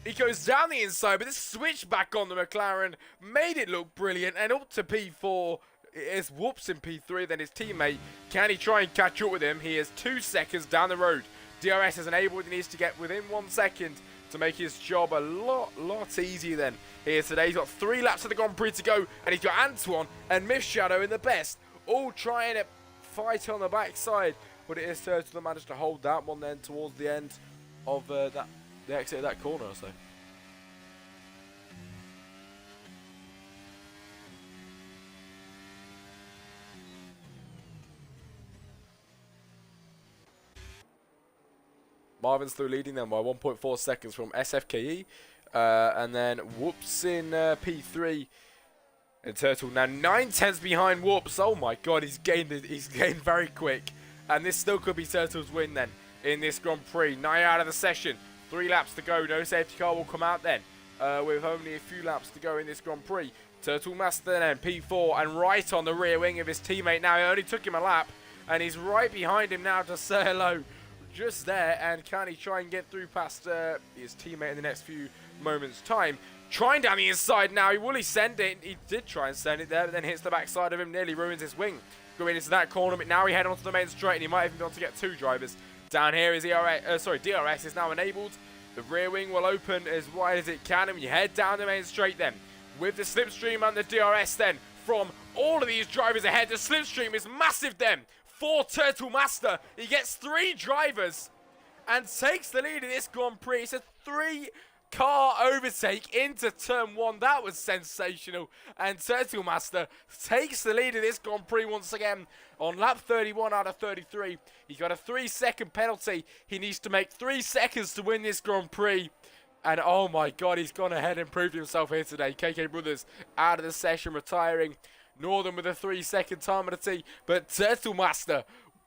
He goes down the inside, but this switch back on the McLaren made it look brilliant, and up to P4 is Whoops in P3, then his teammate. Can he try and catch up with him? He is 2 seconds down the road. DRS is enabled, he needs to get within 1 second to make his job a lot easier then. Here today, he's got 3 laps of the Grand Prix to go, and he's got Antoine and Myth Shadow in the best, all trying to fight on the backside, but it is Turtle that managed to hold that one then towards the end of the exit of that corner, I'll say. Marvin's still leading them by 1.4 seconds from SFKE, and then Whoops in P3. And Turtle now 9/10 behind Whoops. Oh my god, he's gained very quick. And this still could be Turtle's win then in this Grand Prix. 9 out of the session. 3 laps to go. No safety car will come out then. With only a few laps to go in this Grand Prix. Turtle Master then P4 and right on the rear wing of his teammate. Now it only took him a lap. And he's right behind him now to say hello. Just there. And can he try and get through past his teammate in the next few moments' time? Trying down the inside now. Will he send it? He did try and send it there, but then hits the backside of him, nearly ruins his wing. Going into that corner, but now he head onto the main straight, and he might even be able to get 2 drivers. Down here is DRS is now enabled. The rear wing will open as wide as it can, and we head down the main straight then. With the slipstream and the DRS then from all of these drivers ahead. The slipstream is massive then for Turtle Master. He gets 3 drivers and takes the lead in this Grand Prix. It's a 3-car overtake into turn 1. That was sensational. And Turtle Master takes the lead in this Grand Prix once again on lap 31 out of 33. He got a 3-second penalty. He needs to make 3 seconds to win this Grand Prix. And oh my god, he's gone ahead and proved himself here today. KK Brothers out of the session, retiring. Northern with a 3-second time penalty. But Turtle Master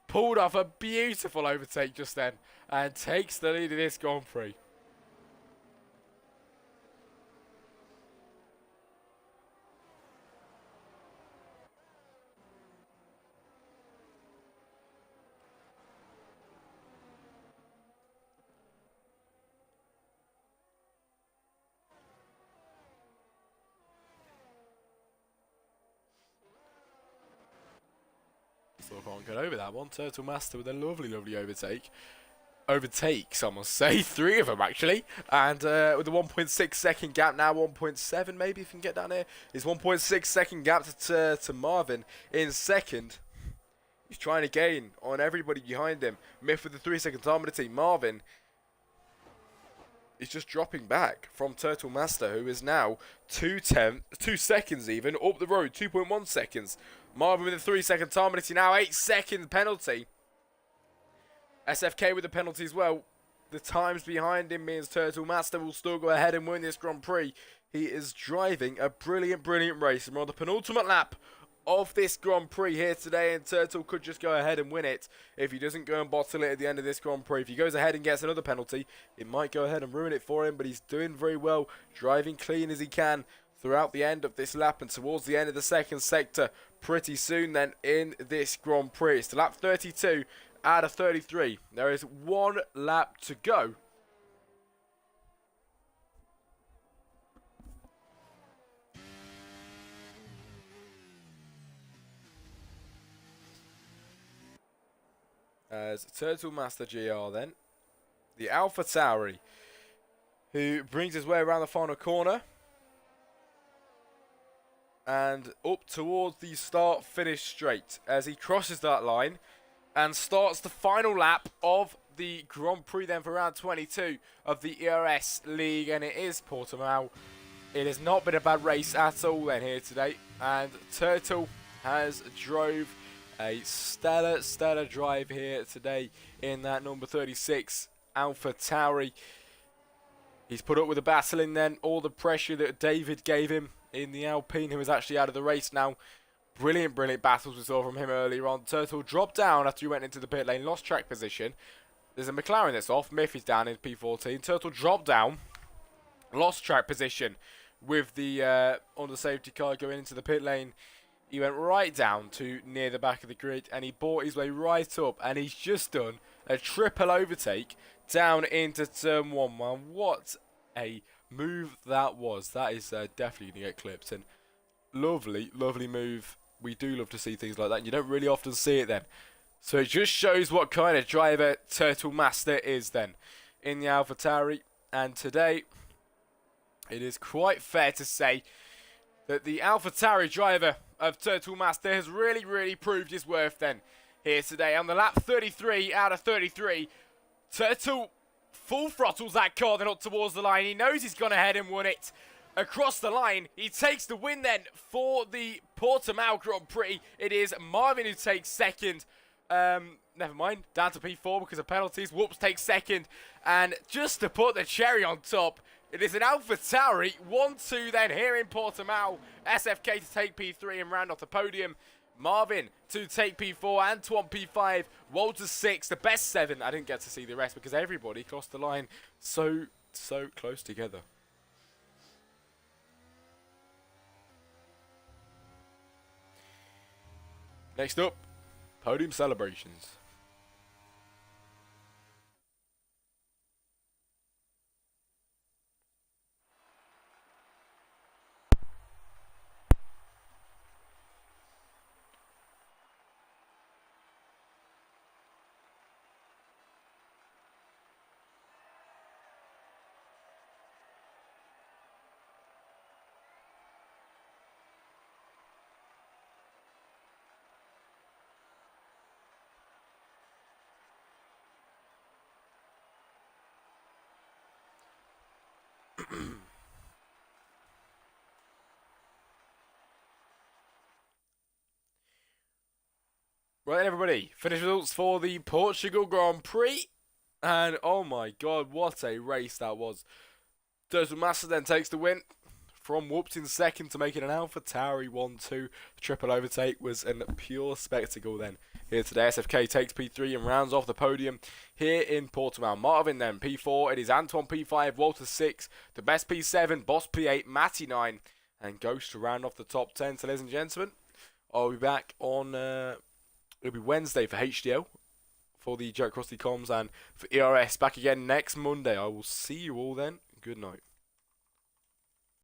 pulled off a beautiful overtake just then and takes the lead in this Grand Prix. Still can't get over that one. Turtle Master with a lovely overtake. Overtakes, I must say. 3 of them, actually. And with a 1.6 second gap, now 1.7 maybe if you can get down here. It's 1.6 second gap to Marvin in second. He's trying to gain on everybody behind him. Myth with the 3 second time of the team. Marvin is just dropping back from Turtle Master, who is now 2 seconds even, up the road, 2.1 seconds. Marvin with a 3 second time of the team, now 8 second penalty. SFK with the penalty as well. The times behind him means Turtle Master will still go ahead and win this Grand Prix. He is driving a brilliant race. And we're on the penultimate lap of this Grand Prix here today, and Turtle could just go ahead and win it if he doesn't go and bottle it at the end of this Grand Prix. If he goes ahead and gets another penalty, it might go ahead and ruin it for him, but he's doing very well, driving clean as he can throughout the end of this lap and towards the end of the second sector pretty soon then in this Grand Prix. It's to lap 32 out of 33. There is 1 lap to go. As Turtle Master GR then, the Alpha Tauri, who brings his way around the final corner and up towards the start-finish straight as he crosses that line and starts the final lap of the Grand Prix then for round 22 of the ERS League, and it is Portimao. It has not been a bad race at all then here today, and Turtle has drove a stellar drive here today in that number 36 Alpha Tauri. He's put up with the battling then, all the pressure that David gave him in the Alpine, who is actually out of the race now. Brilliant battles we saw from him earlier on. Turtle dropped down after he went into the pit lane, lost track position. There's a McLaren that's off, Miff is down in P14. Turtle dropped down, lost track position with the on the safety car going into the pit lane. He went right down to near the back of the grid and he bought his way right up, and he's just done a triple overtake down into turn 1, man. What a move that was. That is definitely going to get clipped, and lovely move. We do love to see things like that, and you don't really often see it then. So it just shows what kind of driver Turtle Master is then in the AlphaTauri, and today it is quite fair to say that the AlphaTauri driver of Turtle Master has really proved his worth then here today. On the lap 33 out of 33, Turtle full throttles that car then up towards the line. He knows he's gone ahead and won it across the line. He takes the win then for the Portimao Grand Prix. It is Marvin who takes second. Never mind, down to P4 because of penalties. Whoops takes second. And just to put the cherry on top, it is an AlphaTauri 1-2 then here in Portimao. SFK to take P3 and round off the podium. Marvin to take P4, Antoine P5, Walter 6, the best 7. I didn't get to see the rest because everybody crossed the line so close together. Next up, podium celebrations. Right then, everybody, finished results for the Portugal Grand Prix, and oh my god, what a race that was. Turtle Master then takes the win from Whoops in second to make it an AlphaTauri 1-2. Triple overtake was a pure spectacle then. Here today, SFK takes P3 and rounds off the podium here in Portimao. Marvin then P4, it is Antoine P5, Walter 6, the best P7, Boss P8, Matty 9, and Ghost to round off the top 10. So ladies and gentlemen, I'll be back on, it'll be Wednesday for HDL, for the Joke Crossley Comms, and for ERS back again next Monday. I will see you all then. Good night.